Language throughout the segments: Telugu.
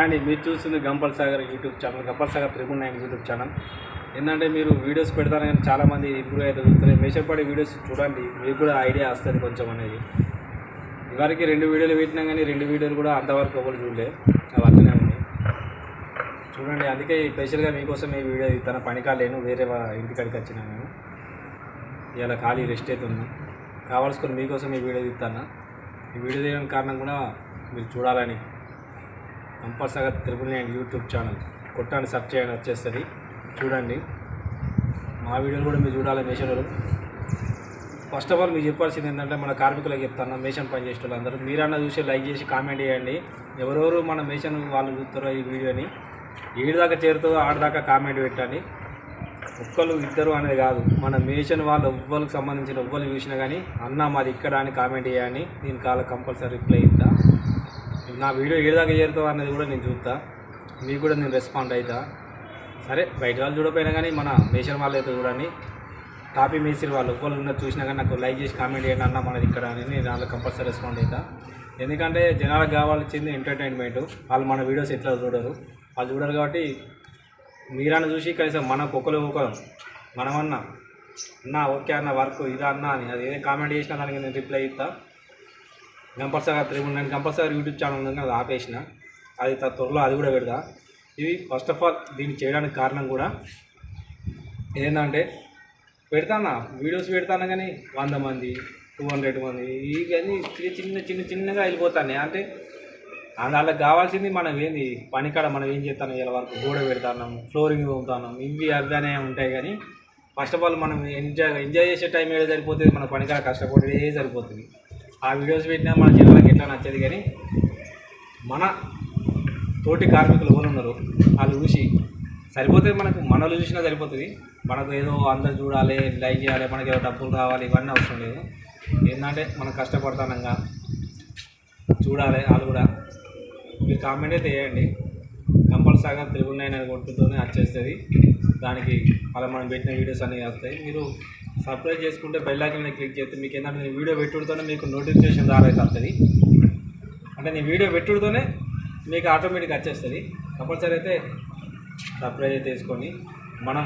అండ్ మీరు చూస్తుంది Gampal Sagar YouTube channel, Gampal Sagar 999 YouTube channel. ఏంటంటే మీరు వీడియోస్ పెడతారు కానీ చాలామంది ఇంప్రూవ్ అయితే చూస్తారు. మేషపడి వీడియోస్ చూడండి, మీకు కూడా ఐడియా వస్తుంది కొంచెం అనేది. ఇవరికి 2 వీడియోలు పెట్టినా కానీ 2 వీడియోలు కూడా అంతవరకు ఒకరు చూడలే, అవి అట్లనే ఉన్నాయి చూడండి. అందుకే స్పెషల్గా మీకోసం ఈ వీడియో తన పనికా లేను, వేరే ఇంటికాడికి వచ్చినా నేను ఇలా ఖాళీ రెస్ట్ అవుతున్నాను. కావాల్సుకొని మీకోసం ఈ వీడియో తీస్తాను. ఈ వీడియో తీయడానికి కారణం కూడా మీరు చూడాలని. గంపల్ సాగర్ 999 యూట్యూబ్ ఛానల్ కొట్టాన్ని సెర్చ్ చేయండి, వచ్చేస్తుంది, చూడండి. మా వీడియోలు కూడా మీరు చూడాలి. మేషన్లు ఫస్ట్ ఆఫ్ ఆల్ మీకు చెప్పాల్సింది ఏంటంటే, మన కార్మికులకు చెప్తాను, మేషన్ పని చేసే వాళ్ళు అందరూ మీరన్నా చూసి లైక్ చేసి కామెంట్ చేయండి. ఎవరెవరు మన మేషన్ వాళ్ళు చూస్తారో ఈ వీడియోని ఏడుదాకా చేరుతుందో ఆడదాకా కామెంట్ పెట్టండి. ఒక్కరు ఇద్దరు అనేది కాదు, మన మేషన్ వాళ్ళు ఎవ్వరికి సంబంధించిన ఎవ్వరు చూసినా కానీ అన్న మాది ఇక్కడ అని కామెంట్ చేయండి. నేను కాళ్ళ కంపల్సరీ రిప్లై ఇస్తా. నా వీడియో ఏడుదాకా చేరుతుందో అనేది కూడా నేను చూస్తా, మీకు కూడా నేను రెస్పాండ్ అవుతా. సరే బయట వాళ్ళు చూడకపోయినా కానీ మన మేషన్ వాళ్ళు అయితే చూడండి. కాపీ మేస్త్రి వాళ్ళు ఎవ్వరు ఉన్నది చూసినా కానీ నాకు లైక్ చేసి కామెంట్ చేయండి అన్న మనది ఇక్కడ అని నేను దాంట్లో కంపల్సరీ రెస్పాండ్ అవుతా. ఎందుకంటే జనాలకు కావాల్సింది ఎంటర్టైన్మెంట్. వాళ్ళు మన వీడియోస్ ఎట్లా చూడరు, వాళ్ళు చూడరు. కాబట్టి మీరన్నా చూసి కనీసం మనకు ఒకరు మనమన్నా అన్న ఓకే అన్న వర్క్ ఇదా అన్న అని అది ఏదైనా కామెంట్ చేసినా దానికి నేను రిప్లై ఇస్తా. గంపల్ సాగర్ 999 గంపల్ సాగర్ యూట్యూబ్ ఛానల్ ఉంది, అది ఆపేసిన, అది త్వరలో అది కూడా పెడతా. ఇది ఫస్ట్ ఆఫ్ ఆల్ దీన్ని చేయడానికి కారణం కూడా ఏంటంటే, పెడతానా వీడియోస్ పెడతాను కానీ 100 మంది 200 మంది ఇవన్నీ చిన్నగా వెళ్ళిపోతాయి. అంటే వాళ్ళకి కావాల్సింది మనం ఏంది పనికాడ మనం ఏం చేస్తాను, ఇలా వరకు గోడ పెడతాను, ఫ్లోరింగ్ పోతాను, ఇవి అవ్వనే ఉంటాయి. కానీ ఫస్ట్ ఆఫ్ ఆల్ మనం ఎంజాయ్ చేసే టైం ఏదో సరిపోతుంది, మన పనికాడ కష్టపడే సరిపోతుంది. ఆ వీడియోస్ పెట్టినా మన జనాలకి ఎట్లా నచ్చేది. కానీ మన తోటి కార్మికులు ఎవరు ఉన్నారు వాళ్ళు చూసి సరిపోతుంది, మనకు మనలు చూసినా సరిపోతుంది. మనకు ఏదో అందరు చూడాలి, లైక్ చేయాలి, మనకి ఏదో డబ్బులు రావాలి, ఇవన్నీ అవసరం లేదు. ఏంటంటే మనం కష్టపడతానంగా చూడాలి. వాళ్ళు కూడా మీరు కామెంట్ అయితే వేయండి. గంపల్ సాగర్ 999 అని కొట్టుతూనే వచ్చేస్తుంది. దానికి అలా మనం పెట్టిన వీడియోస్ అన్నీ వస్తాయి. మీరు సబ్స్క్రైబ్ చేసుకుంటే బెల్ ఐకాన్ మీద క్లిక్ చేస్తే మీకు ఏంటంటే నేను వీడియో పెట్టుడుతోనే మీకు నోటిఫికేషన్ ద్వారా అయితే వస్తుంది. అంటే నేను వీడియో పెట్టుడుతోనే మీకు ఆటోమేటిక్గా వచ్చేస్తుంది. కంపల్సరీ అయితే సబ్స్క్రైబ్ అయితే తీసుకొని మనం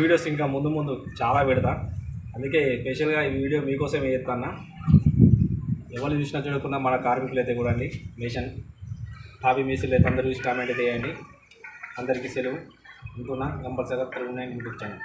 వీడియోస్ ఇంకా ముందు చాలా పెడతా. అందుకే స్పెషల్గా ఈ వీడియో మీకోసం చేస్తాను. ఎవరు చూసినా చూడకుండా మన కార్మికులు అయితే కూడా అండి, మేషన్ హాబీ మేస్త్రీలు అయితే అందరూ చూసి కామెంట్ అయితే చేయండి. అందరికీ సెలవు. ఉంటున్నా. గంపల్ సాగర్ 999 యూట్యూబ్ ఛానల్.